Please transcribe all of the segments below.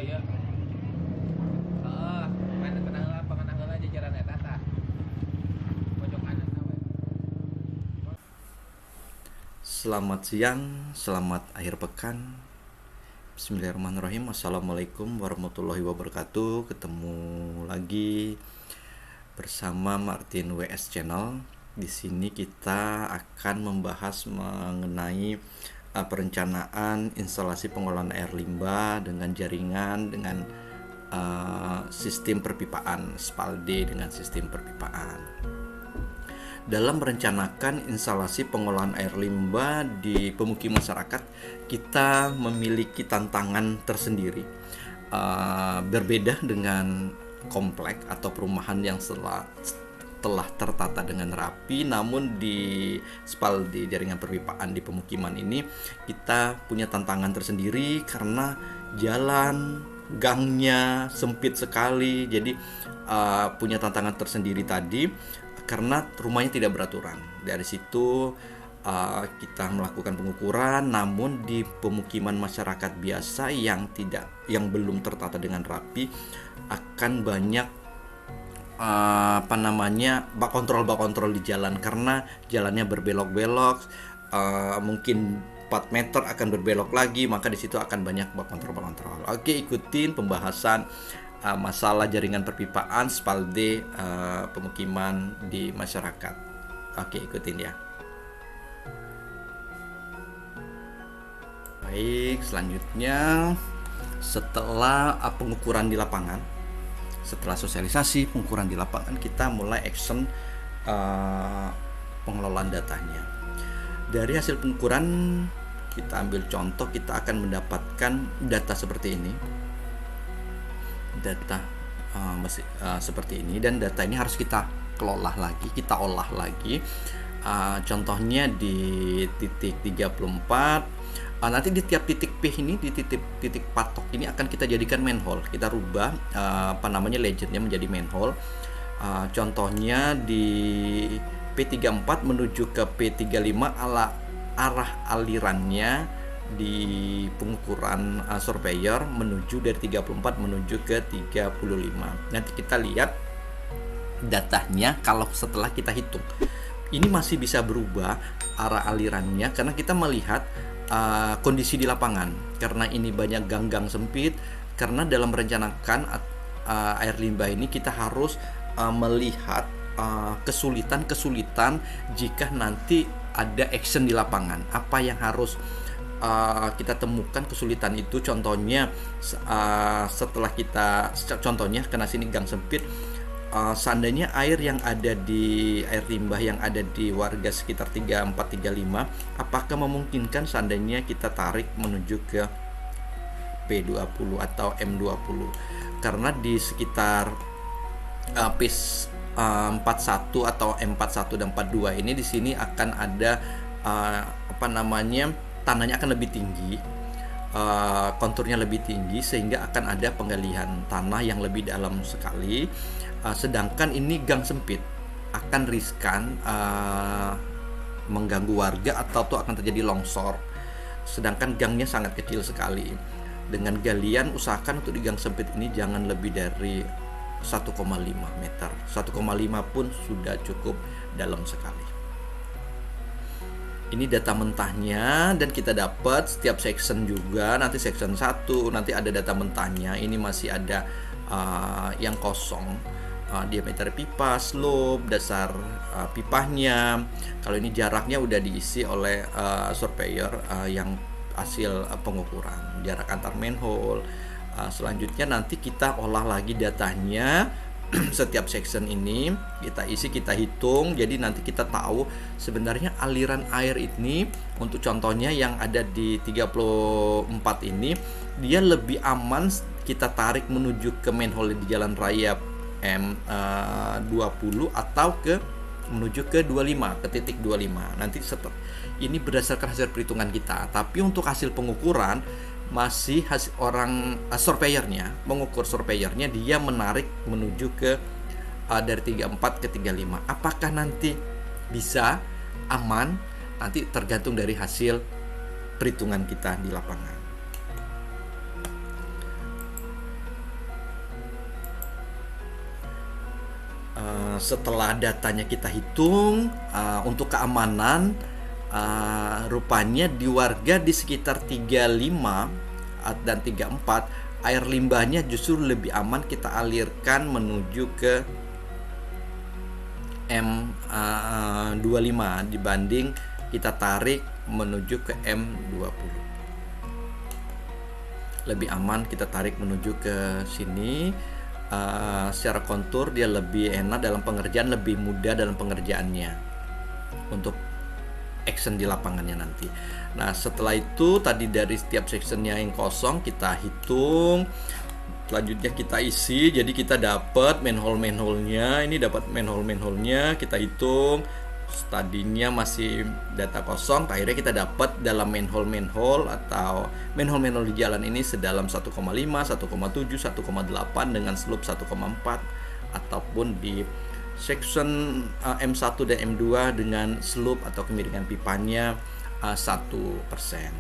ya. Heeh, main tenang lapangan heula jajaran eta tah. Pojok kanan we. Selamat siang, selamat akhir pekan. Bismillahirrahmanirrahim. Assalamualaikum warahmatullahi wabarakatuh. Ketemu lagi bersama Martin WS Channel. Di sini kita akan membahas mengenai perencanaan instalasi pengolahan air limbah dengan jaringan dengan sistem perpipaan SPALDE dengan sistem perpipaan. Dalam merencanakan instalasi pengolahan air limbah di pemukiman masyarakat, kita memiliki tantangan tersendiri. Berbeda dengan komplek atau perumahan yang telah tertata dengan rapi, namun di SPALDE jaringan perpipaan di pemukiman ini kita punya tantangan tersendiri karena jalan gangnya sempit sekali. Jadi punya tantangan tersendiri tadi karena rumahnya tidak beraturan. Dari situ kita melakukan pengukuran, namun di pemukiman masyarakat biasa yang belum tertata dengan rapi akan banyak bak kontrol di jalan karena jalannya berbelok-belok, mungkin 4 meter akan berbelok lagi, maka di situ akan banyak bak kontrol. Oke, ikutin pembahasan masalah jaringan perpipaan SPALDE pemukiman di masyarakat. Oke, ikutin ya. Baik, selanjutnya setelah pengukuran di lapangan, setelah sosialisasi pengukuran di lapangan, kita mulai action pengelolaan datanya. Dari hasil pengukuran kita ambil contoh, kita akan mendapatkan data seperti ini. Seperti ini, dan data ini harus kita kelola lagi, kita olah lagi. Contohnya di titik 34, nanti di tiap titik P ini, di titik patok ini akan kita jadikan manhole. Kita rubah legendnya menjadi manhole. Contohnya di P34 menuju ke P35 arah alirannya di pengukuran surveyor menuju dari 34 menuju ke 35. Nanti kita lihat datanya kalau setelah kita hitung. Ini masih bisa berubah arah alirannya karena kita melihat kondisi di lapangan. Karena ini banyak gang-gang sempit, karena dalam merencanakan air limbah ini kita harus melihat kesulitan jika nanti ada action di lapangan. Apa yang harus kita temukan kesulitan itu, contohnya setelah kita contohnya karena sini gang sempit, seandainya air limbah yang ada di warga sekitar 34 35, apakah memungkinkan seandainya kita tarik menuju ke P20 atau M20, karena di sekitar PIS 41 atau M41 dan 42 ini di sini akan ada tanahnya akan lebih tinggi, konturnya lebih tinggi, sehingga akan ada penggalian tanah yang lebih dalam sekali. Sedangkan ini gang sempit, akan riskan mengganggu warga atau tuh akan terjadi longsor. Sedangkan gangnya sangat kecil sekali. Dengan galian, usahakan untuk di gang sempit ini jangan lebih dari 1,5 meter. 1,5 pun sudah cukup dalam sekali. Ini data mentahnya, dan kita dapat setiap section juga. Nanti section 1 nanti ada data mentahnya. Ini masih ada yang kosong, diameter pipa, slope, dasar pipanya. Kalau ini jaraknya udah diisi oleh surveyor yang hasil pengukuran jarak antar manhole. Selanjutnya nanti kita olah lagi datanya. Setiap section ini kita isi, kita hitung, jadi nanti kita tahu sebenarnya aliran air ini. Untuk contohnya yang ada di 34 ini, dia lebih aman kita tarik menuju ke manhole di jalan raya M20 atau menuju ke 25, ke titik 25. Nanti ini berdasarkan hasil perhitungan kita, tapi untuk hasil pengukuran masih surveyornya, mengukur surveyornya, dia menarik menuju ke dari 34 ke 35. Apakah nanti bisa aman? Nanti tergantung dari hasil perhitungan kita di lapangan. setelah datanya kita hitung, untuk keamanan, rupanya di warga di sekitar 35 dan 34 air limbahnya justru lebih aman kita alirkan menuju ke M25 dibanding kita tarik menuju ke M20. Lebih aman kita tarik menuju ke sini. Secara kontur dia lebih enak dalam pengerjaan, lebih mudah dalam pengerjaannya untuk action di lapangannya nanti. Nah, setelah itu tadi dari setiap sectionnya yang kosong kita hitung, selanjutnya kita isi. Jadi kita dapat manhole-nya, ini dapat manhole-nya kita hitung. Tadinya masih data kosong, akhirnya kita dapat dalam manhole atau manhole di jalan ini sedalam 1,5, 1,7, 1,8 dengan slope 1,4, ataupun di section M1 dan M2 dengan slope atau kemiringan pipanya 1%.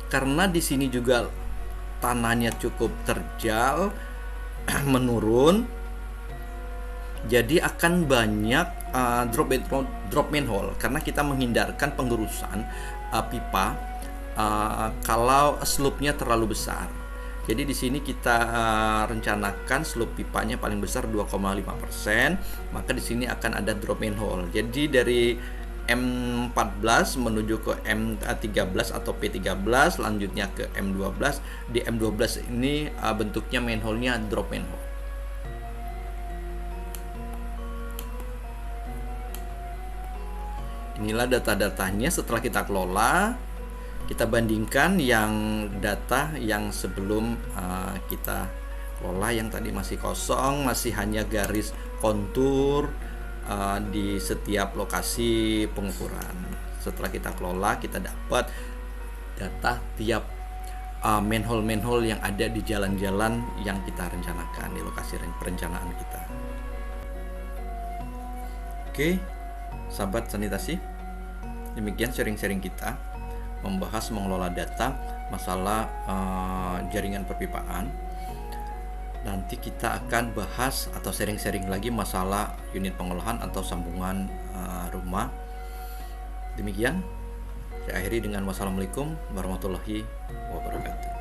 Karena di sini juga tanahnya cukup terjal menurun, jadi akan banyak drop manhole karena kita menghindarkan pengerusan pipa kalau slope-nya terlalu besar. Jadi di sini kita rencanakan slope pipanya paling besar 2,5%, maka di sini akan ada drop manhole. Jadi dari M14 menuju ke M13 atau P13, selanjutnya ke M12. Di M12 ini bentuknya manhole-nya drop manhole. Inilah data-datanya setelah kita kelola. Kita bandingkan yang data yang sebelum kita kelola, yang tadi masih kosong, masih hanya garis kontur di setiap lokasi pengukuran. Setelah kita kelola, kita dapat data tiap manhole yang ada di jalan-jalan yang kita rencanakan di lokasi perencanaan kita. Oke, sahabat sanitasi, demikian sharing-sharing kita membahas mengelola data masalah jaringan perpipaan. Nanti kita akan bahas atau sharing-sharing lagi masalah unit pengolahan atau sambungan rumah. Demikian, saya akhiri dengan wassalamualaikum warahmatullahi wabarakatuh.